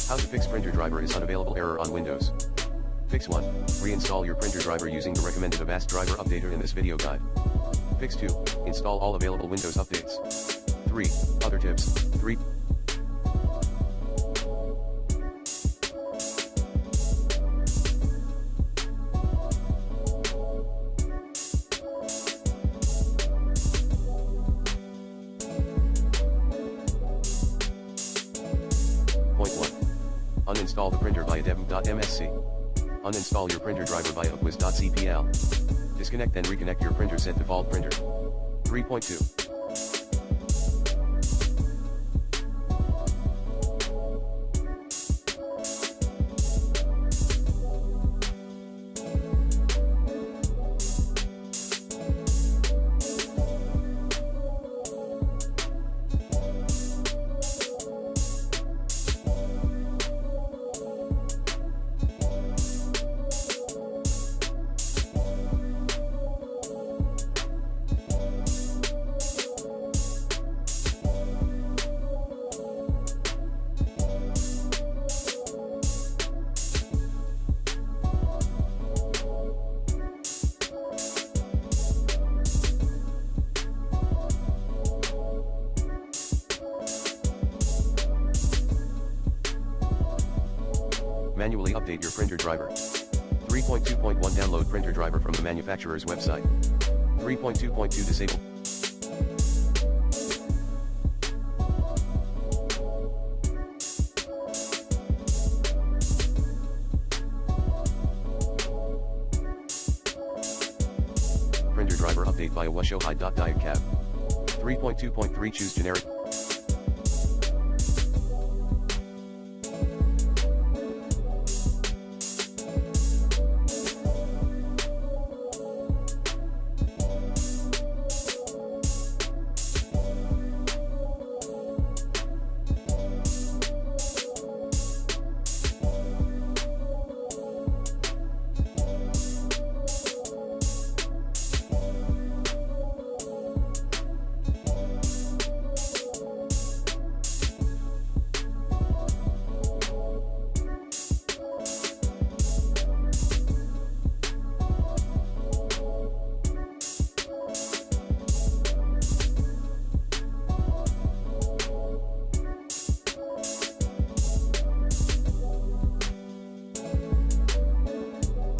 How to fix printer driver is unavailable error on Windows. Fix 1. Reinstall your printer driver using the recommended Avast driver updater in this video guide. Fix 2. Install all available Windows updates. 3. Other tips. 3. Point 1. Uninstall the printer via dev.msc. Uninstall your printer driver via upwiz.cpl. Disconnect then reconnect your printer set default printer. 3.2. Manually update your printer driver. 3.2.1 Download printer driver from the manufacturer's website. 3.2.2 Disable. Printer driver update via washohide.diagcab. 3.2.3 Choose generic.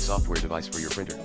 Software device for your printer.